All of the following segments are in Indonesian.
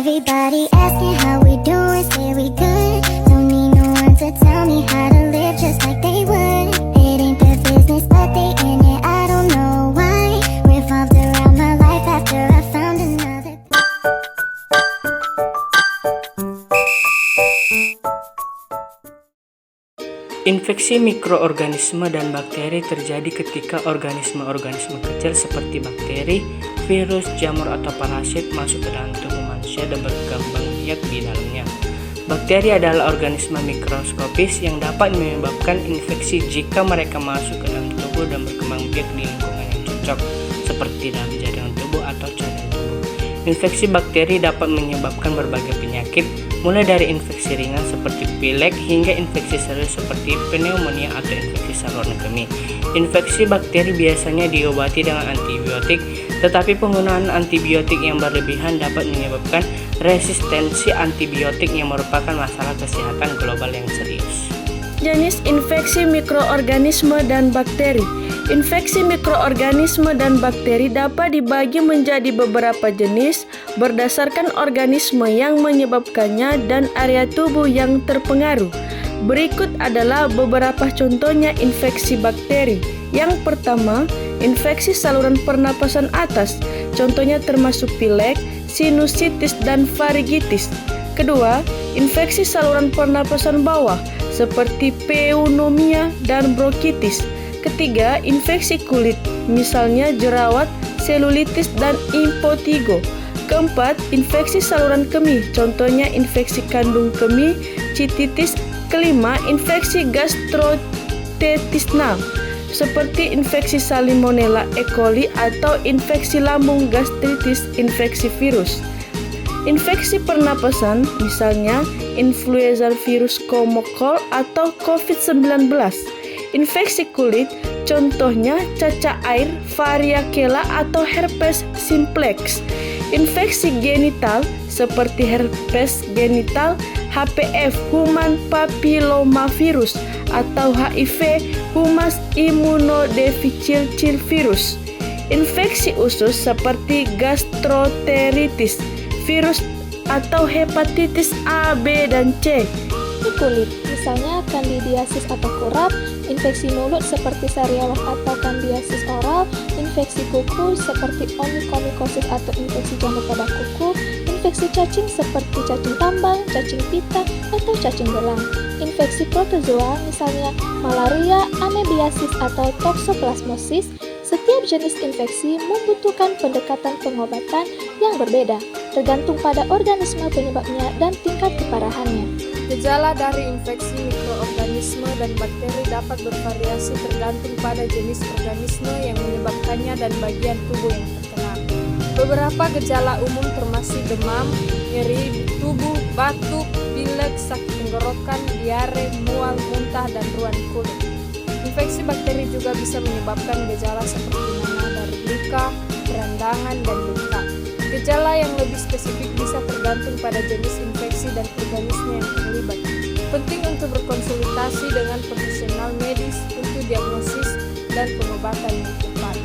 Everybody asking how we doing, say we good. Don't need no one to tell me how to live just like they would. It ain't their business, but they in it, I don't know why. Revolved around my life after I found another. Infeksi mikroorganisme dan bakteri terjadi ketika organisme-organisme kecil seperti bakteri, virus, jamur atau parasit masuk ke dalam tubuh manusia dan berkembang biak di dalamnya. Bakteri adalah organisme mikroskopis yang dapat menyebabkan infeksi jika mereka masuk ke dalam tubuh dan berkembang biak di lingkungan yang cocok, seperti dalam jaringan tubuh atau cairan tubuh. Infeksi bakteri dapat menyebabkan berbagai penyakit, mulai dari infeksi ringan seperti pilek hingga infeksi serius seperti pneumonia atau infeksi saluran kemih. Infeksi bakteri biasanya diobati dengan antibiotik, tetapi penggunaan antibiotik yang berlebihan dapat menyebabkan resistensi antibiotik yang merupakan masalah kesehatan global yang serius. Jenis infeksi mikroorganisme dan bakteri. Infeksi mikroorganisme dan bakteri dapat dibagi menjadi beberapa jenis berdasarkan organisme yang menyebabkannya dan area tubuh yang terpengaruh. Berikut adalah beberapa contohnya infeksi bakteri. Yang pertama, infeksi saluran pernapasan atas. Contohnya termasuk pilek, sinusitis, dan faringitis. Kedua, infeksi saluran pernapasan bawah seperti pneumonia dan bronkitis. Ketiga, infeksi kulit, misalnya jerawat, selulitis, dan impetigo. Keempat, infeksi saluran kemih, contohnya infeksi kandung kemih, cistitis. Kelima, infeksi gastrointestinal, seperti infeksi Salmonella E. coli atau infeksi lambung gastritis, infeksi virus. Infeksi pernapasan, misalnya influenza virus pneumococcal atau COVID-19. Infeksi kulit, contohnya cacar air, varicella atau herpes simplex. Infeksi genital, seperti herpes genital, HPV, human papillomavirus, atau HIV, human immunodeficiency virus. Infeksi usus, seperti gastroenteritis, virus atau hepatitis A, B, dan C. Kulit, misalnya kandidiasis atau kurap, infeksi mulut seperti sariawan atau kandidiasis oral, infeksi kuku seperti onychomycosis atau infeksi jamur pada kuku, infeksi cacing seperti cacing tambang, cacing pita, atau cacing belang, infeksi protozoa misalnya malaria, amebiasis atau toxoplasmosis. Setiap jenis infeksi membutuhkan pendekatan pengobatan yang berbeda, tergantung pada organisme penyebabnya dan tingkat keparahannya. Gejala dari infeksi mikroorganisme dan bakteri dapat bervariasi tergantung pada jenis organisme yang menyebabkannya dan bagian tubuh yang terkena. Beberapa gejala umum termasuk demam, nyeri di tubuh, batuk, pilek, sakit tenggorokan, diare, mual, muntah, dan ruam kulit. Infeksi bakteri juga bisa menyebabkan gejala seperti nanah dari luka, perandangan, dan luka. Gejala yang lebih spesifik bisa tergantung pada jenis infeksi dan organisme yang terlibat. Penting untuk berkonsultasi dengan profesional medis untuk diagnosis dan pengobatan yang tepat.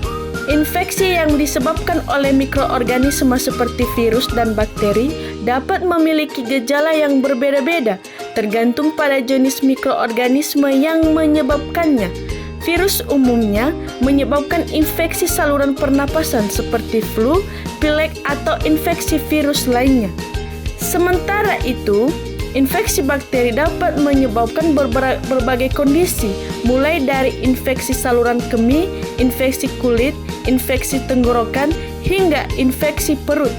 Infeksi yang disebabkan oleh mikroorganisme seperti virus dan bakteri dapat memiliki gejala yang berbeda-beda, tergantung pada jenis mikroorganisme yang menyebabkannya. Virus umumnya menyebabkan infeksi saluran pernapasan seperti flu, pilek, atau infeksi virus lainnya. Sementara itu, infeksi bakteri dapat menyebabkan berbagai kondisi, mulai dari infeksi saluran kemih, infeksi kulit, infeksi tenggorokan, hingga infeksi perut.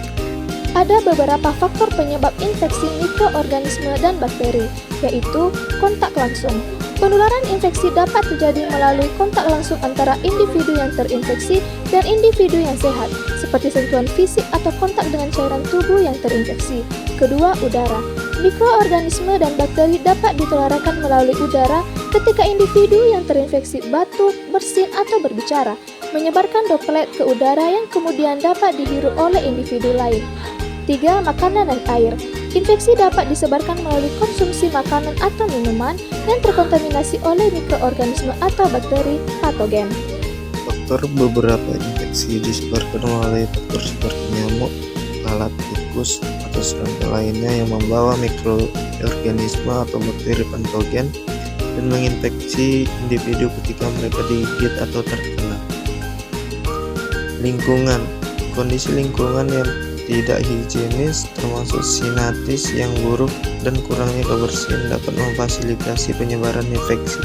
Ada beberapa faktor penyebab infeksi mikroorganisme dan bakteri, yaitu kontak langsung. Penularan infeksi dapat terjadi melalui kontak langsung antara individu yang terinfeksi dan individu yang sehat, seperti sentuhan fisik atau kontak dengan cairan tubuh yang terinfeksi. Kedua, udara. Mikroorganisme dan bakteri dapat ditularkan melalui udara ketika individu yang terinfeksi batuk, bersin, atau berbicara, menyebarkan droplet ke udara yang kemudian dapat dihirup oleh individu lain. 3. Makanan dan air. Infeksi dapat disebarkan melalui konsumsi makanan atau minuman yang terkontaminasi oleh mikroorganisme atau bakteri patogen. Faktor beberapa infeksi disebarkan melalai faktor seperti nyamuk, lalat, tikus, atau serangga lainnya yang membawa mikroorganisme atau bakteri patogen dan menginfeksi individu ketika mereka digigit atau terkena. Lingkungan. Kondisi lingkungan yang tidak higienis termasuk sinaptis yang buruk dan kurangnya kebersihan dapat memfasilitasi penyebaran infeksi.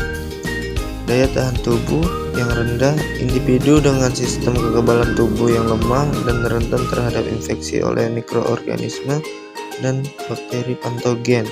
Daya tahan tubuh yang rendah, individu dengan sistem kekebalan tubuh yang lemah dan rentan terhadap infeksi oleh mikroorganisme dan bakteri patogen.